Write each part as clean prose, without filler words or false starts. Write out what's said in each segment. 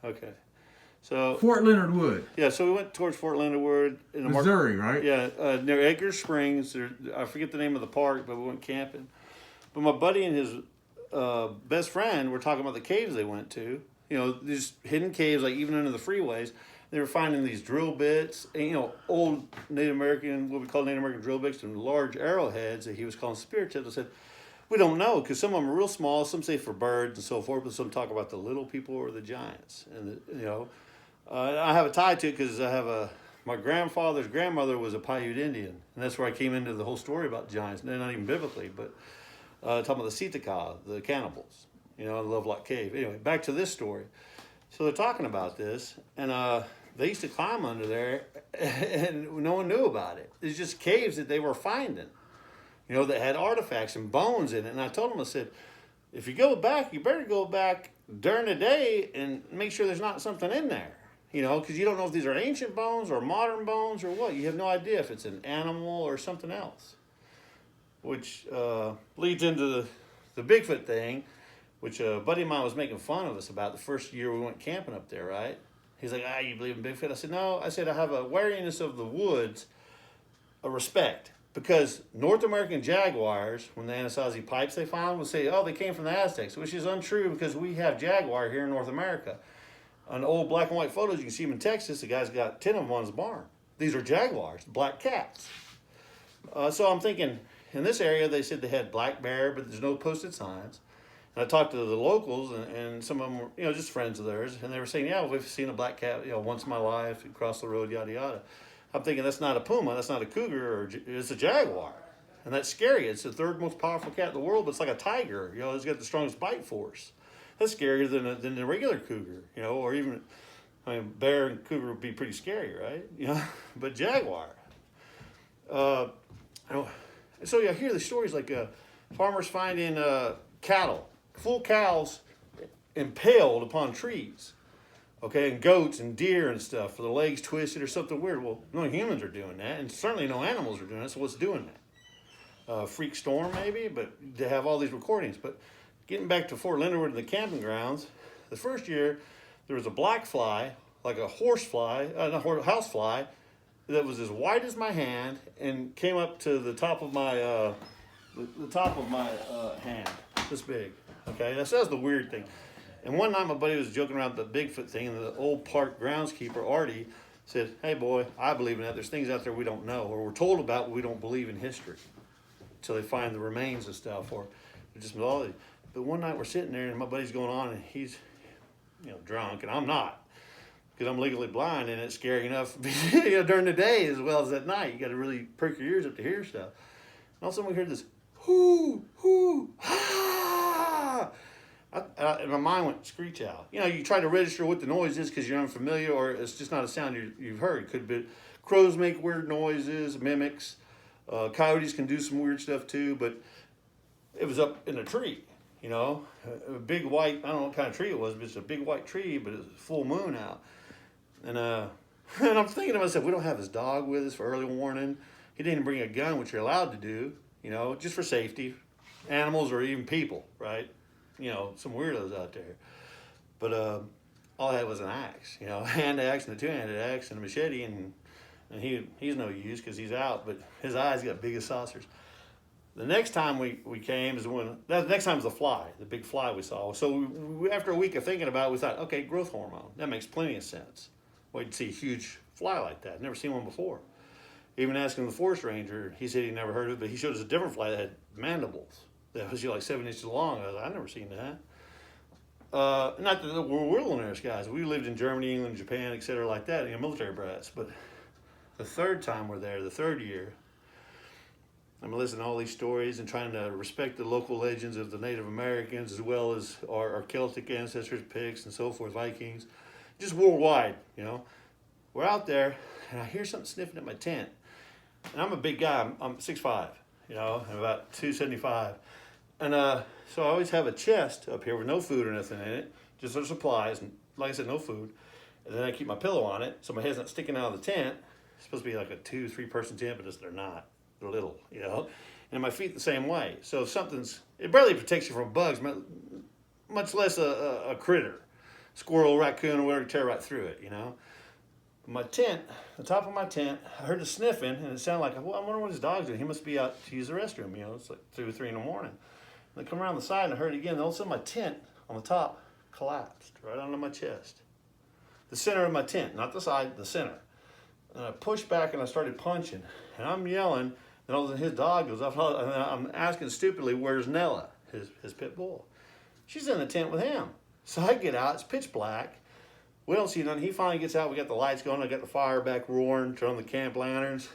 Okay. So Fort Leonard Wood, yeah, so we went towards Fort Leonard Wood in the Missouri, right? yeah, near Edgar Springs. I forget the name of the park, but we went camping. But my buddy and his best friend were talking about the caves they went to. You know, these hidden caves, like even under the freeways. They were finding these drill bits, and, you know, old Native American, what we call Native American drill bits, and large arrowheads that he was calling spirit tips. I said, we don't know because some of them are real small. Some say for birds and so forth, but some talk about the little people or the giants. And you know, I have a tie to it because I have a my grandfather's grandmother was a Paiute Indian, and that's where I came into the whole story about giants. Not even biblically, but talking about the Sitaka, the cannibals. You know, in Lovelock Cave. Anyway, back to this story. So they're talking about this, and they used to climb under there, and no one knew about it. It's just caves that they were finding, you know, that had artifacts and bones in it. And I told them, I said, if you go back, you better go back during the day and make sure there's not something in there, you know, because you don't know if these are ancient bones or modern bones or what. You have no idea if it's an animal or something else, which leads into the Bigfoot thing, which a buddy of mine was making fun of us about the first year we went camping up there, right? He's like, you believe in Bigfoot? I said, no. I said, I have a wariness of the woods, a respect. Because North American jaguars, when the Anasazi pipes they found, would say, oh, they came from the Aztecs, which is untrue because we have jaguar here in North America. On old black and white photos, you can see them in Texas. The guy's got 10 of them on his barn. These are jaguars, black cats. So I'm thinking, in this area, they said they had black bear, but there's no posted signs. And I talked to the locals, and some of them were, you know, just friends of theirs, and they were saying, yeah, we've seen a black cat, you know, once in my life, across the road, yada, yada. I'm thinking that's not a puma, that's not a cougar, or it's a jaguar. And that's scary. It's the third most powerful cat in the world, but it's like a tiger. You know, it's got the strongest bite force. That's scarier than the regular cougar, you know, or even, I mean, bear and cougar would be pretty scary, right? You know, but jaguar. So I hear the stories like farmers finding cattle, full cows impaled upon trees, okay, and goats and deer and stuff for the legs twisted or something weird. Well, no humans are doing that, and certainly no animals are doing that. So what's doing that? Freak storm maybe, but they have all these recordings. But getting back to Fort Leonard Wood and the camping grounds, the first year there was a black fly, like a horse fly, not house fly, that was as white as my hand and came up to the top of my hand, this big. Okay, that's the weird thing. And one night my buddy was joking around the Bigfoot thing, and the old park groundskeeper, Artie, said, hey boy, I believe in that. There's things out there we don't know, or we're told about, but we don't believe in history until they find the remains and stuff, or just mythology. But one night we're sitting there, and my buddy's going on, and he's, you know, drunk, and I'm not, because I'm legally blind, and it's scary enough, you know, during the day as well as at night. You got to really perk your ears up to hear stuff. And all of a sudden we heard this, hoo, hoo, ha. And my mind went screech owl. You know, you try to register what the noise is because you're unfamiliar, or it's just not a sound you've heard. Could be crows make weird noises, mimics. Coyotes can do some weird stuff too, but it was up in a tree. You know, a big white, I don't know what kind of tree it was, but it's a big white tree, but it's full moon out. And and I'm thinking to myself, we don't have his dog with us for early warning. He didn't bring a gun, which you're allowed to do, you know, just for safety. Animals or even people, right? You know, some weirdos out there. But all I had was an axe, you know, a hand axe and a two-handed axe and a machete, and he's no use because he's out, but his eyes got big as saucers. The next time we came is when, the next time was the fly, the big fly we saw. So after a week of thinking about it, we thought, okay, growth hormone. That makes plenty of sense. We'd see a huge fly like that. Never seen one before. Even asking the forest ranger, he said he never heard of it, but he showed us a different fly that had mandibles. That was, you know, like 7 inches long. I was like, I've never seen that. Not that we're wilderness guys. We lived in Germany, England, Japan, etc., like that, you know, military brats. But the third time we're there, the third year, I'm listening to all these stories and trying to respect the local legends of the Native Americans as well as our Celtic ancestors, Picts and so forth, Vikings, just worldwide, you know. We're out there, and I hear something sniffing at my tent. And I'm a big guy. I'm 6'5", you know, and about 275. And so I always have a chest up here with no food or nothing in it, just some supplies, and like I said, no food. And then I keep my pillow on it, so my head's not sticking out of the tent. It's supposed to be like a 2-3 person tent, but they're not. They're little, you know. And my feet the same way. So if something's, it barely protects you from bugs, much less a critter. squirrel, raccoon, or whatever, tear right through it, you know. My tent, the top of my tent, I heard the sniffing, and it sounded like, well, I wonder what his dog's doing. He must be out to use the restroom, you know. It's like 2 or 3 in the morning. And I come around the side, and I heard it again. And all of a sudden, my tent on the top collapsed right onto my chest. The center of my tent, not the side, the center. And I pushed back, and I started punching. And I'm yelling, and all of a sudden, his dog goes up. And I'm asking stupidly, where's Nella, his pit bull? She's in the tent with him. So I get out. It's pitch black. We don't see nothing. He finally gets out. We got the lights going. I got the fire back roaring, turn on the camp lanterns.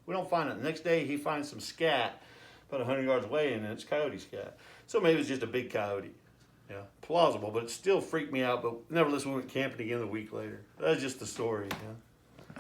We don't find it. The next day, he finds some scat about 100 yards away, and it's coyote scat. So maybe it's just a big coyote. Yeah, plausible, but it still freaked me out. But nevertheless, we went camping again a week later. That's just the story. Yeah.